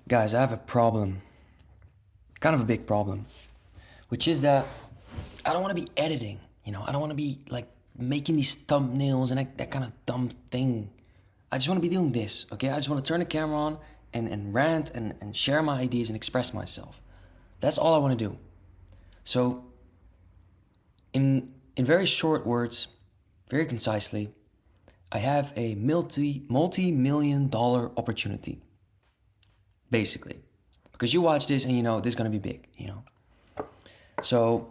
Guys, I have a problem, kind of a big problem, which is that I don't want to be editing, I don't want to be like making these thumbnails and that kind of dumb thing. I just want to be doing this, okay? I just want to turn the camera on and rant and share my ideas and express myself. That's all I want to do. So, in very short words, very concisely, I have a multi-million dollar opportunity. Basically, because you watch this and you know this is gonna be big. So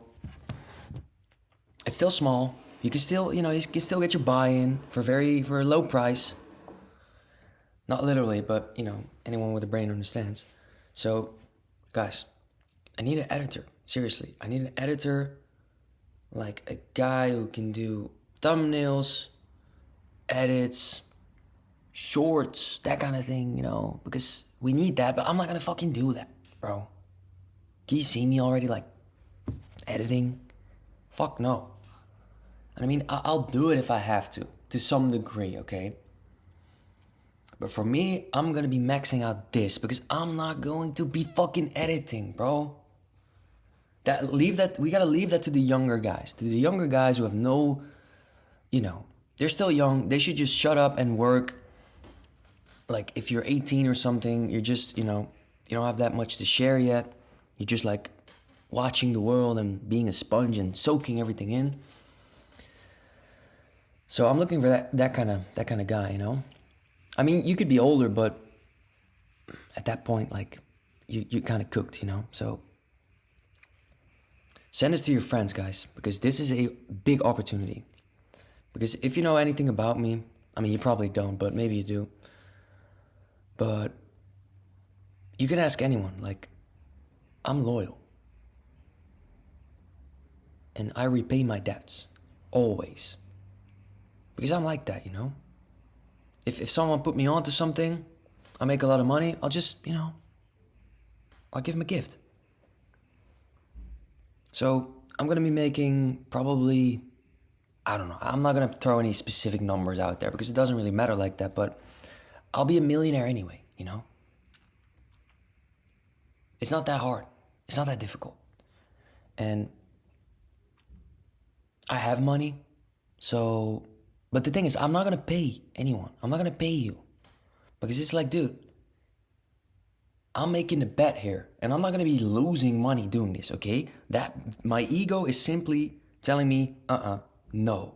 it's still small. You can still, you can still get your buy-in for a low price. Not literally, but anyone with a brain understands. So, guys, I need an editor. Seriously, I need an editor, like a guy who can do thumbnails, edits, shorts, that kind of thing, because we need that, but I'm not gonna fucking do that, bro. Can you see me already, like, editing? Fuck no. And I mean, I'll do it if I have to some degree, okay? But for me, I'm gonna be maxing out this because I'm not going to be fucking editing, bro. We gotta leave that to the younger guys. To the younger guys who have no, they're still young. They should just shut up and work. Like, if you're 18 or something, you're just, you don't have that much to share yet. You're just like watching the world and being a sponge and soaking everything in. So I'm looking for that kind of guy, I mean, you could be older, but at that point, like, you kind of cooked, So send this to your friends, guys, because this is a big opportunity. Because if you know anything about me, I mean, you probably don't, but maybe you do. But you can ask anyone, like, I'm loyal. And I repay my debts, always. Because I'm like that, If someone put me onto something, I make a lot of money, I'll just, I'll give them a gift. So I'm going to be making probably, I don't know, I'm not going to throw any specific numbers out there because it doesn't really matter like that, but I'll be a millionaire anyway, It's not that hard. It's not that difficult. And I have money, so, but the thing is, I'm not going to pay anyone. I'm not going to pay you. Because it's like, dude, I'm making a bet here, and I'm not going to be losing money doing this, okay? That, my ego is simply telling me, no.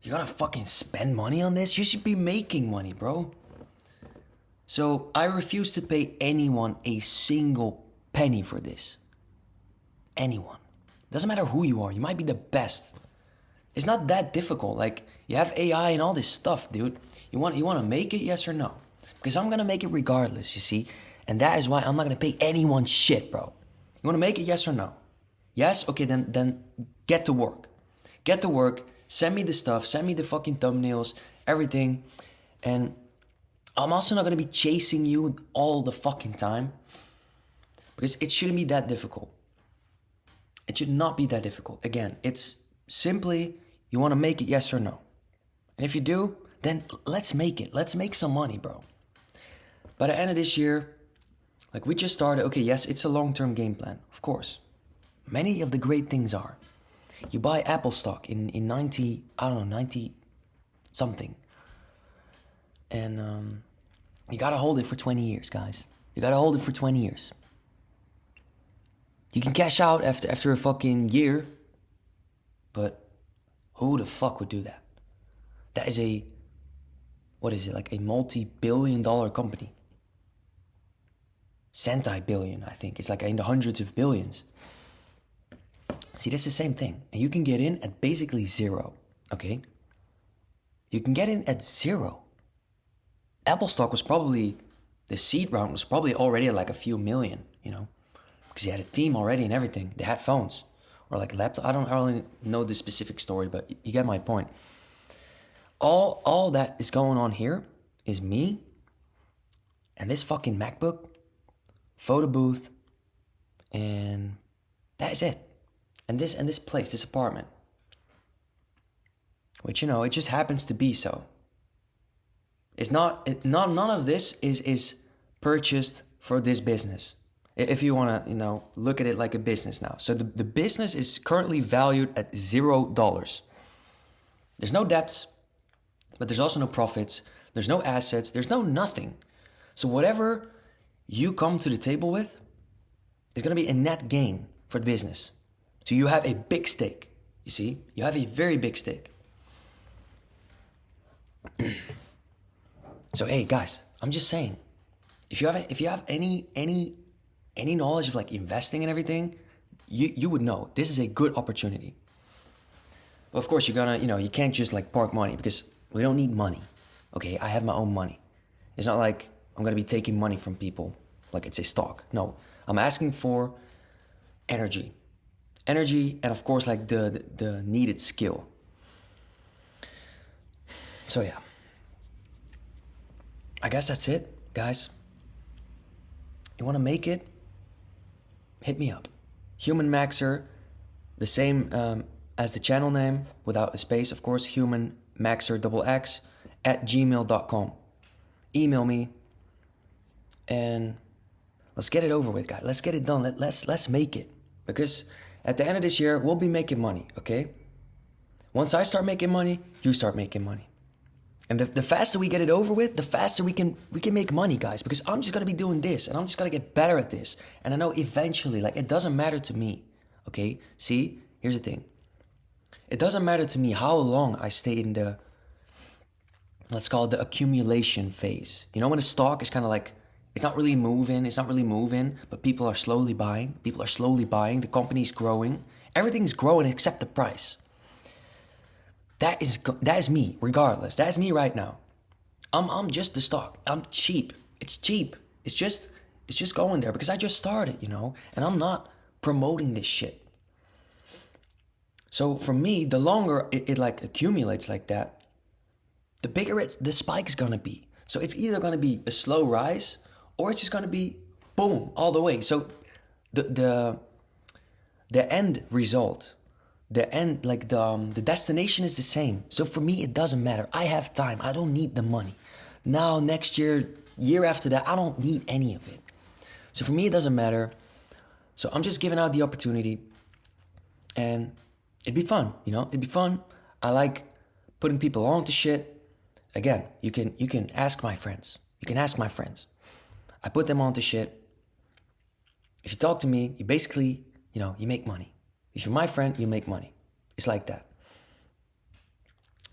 You're gonna fucking spend money on this? You should be making money, bro. So I refuse to pay anyone a single penny for this. Anyone. Doesn't matter who you are. You might be the best. It's not that difficult. Like, you have AI and all this stuff, dude. You want to make it, yes or no? Because I'm gonna make it regardless, you see? And that is why I'm not gonna pay anyone shit, bro. You wanna make it, yes or no? Yes? Okay, then get to work. Get to work. Send me the stuff. Send me the fucking thumbnails. Everything. And I'm also not going to be chasing you all the fucking time. Because it shouldn't be that difficult. It should not be that difficult. Again, it's simply, you want to make it, yes or no? And if you do, then let's make it. Let's make some money, bro. By the end of this year, like, we just started. Okay, yes, it's a long-term game plan. Of course. Many of the great things are. You buy Apple stock in 90, I don't know, 90 something. And you gotta hold it for 20 years, guys. You gotta hold it for 20 years. You can cash out after a fucking year. But who the fuck would do that? That is like a multi-billion dollar company. Centi-billion, I think. It's like in the hundreds of billions. See, that's the same thing. And you can get in at basically zero, okay? You can get in at zero. Apple stock was probably, the seed round was probably already like a few million, Because they had a team already and everything. They had phones. Or like a laptop. I don't really know the specific story, but you get my point. All that is going on here is me and this fucking MacBook, photo booth, and that is it. And this place, this apartment. Which, it just happens to be so. It's not none of this is purchased for this business. If you want to, look at it like a business now. So the business is currently valued at $0. There's no debts, but there's also no profits. There's no assets. There's no nothing. So whatever you come to the table with is going to be a net gain for the business. So you have a big stake. You see, you have a very big stake. So hey guys, I'm just saying, if you have any knowledge of like investing and everything, you would know this is a good opportunity. Well, of course you're gonna, you can't just like park money, because we don't need money. Okay, I have my own money. It's not like I'm gonna be taking money from people like it's a stock. No, I'm asking for energy, and of course like the needed skill. So yeah, I guess that's it, guys. You want to make it? Hit me up. Human Maxer, the same as the channel name, without a space, of course. Human Maxer XX @gmail.com. Email me, and let's get it over with, guys. Let's get it done. Let's make it, because at the end of this year we'll be making money. Okay. Once I start making money, you start making money. And the faster we get it over with, the faster we can make money, guys. Because I'm just gonna be doing this, and I'm just gonna get better at this. And I know eventually, like, it doesn't matter to me. Okay? See, here's the thing. It doesn't matter to me how long I stay in the, let's call it the accumulation phase. You know, when a stock is kind of like, it's not really moving, but people are slowly buying. The company's growing. Everything's growing except the price. That is me, regardless. That's me right now. I'm just the stock. I'm cheap. It's cheap. It's just going there because I just started, and I'm not promoting this shit. So for me, the longer it like accumulates like that, the bigger the spike's gonna be. So it's either gonna be a slow rise, or it's just gonna be boom all the way. So the end result, the destination is the same. So for me, it doesn't matter. I have time. I don't need the money. Now, next year after that, I don't need any of it. So for me, it doesn't matter. So I'm just giving out the opportunity, and it'd be fun, It'd be fun. I like putting people on to shit. Again, you can ask my friends. I put them on to shit. If you talk to me, you basically, you make money. If you're my friend, you make money. It's like that.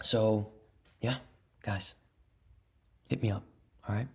So, yeah, guys, hit me up, all right?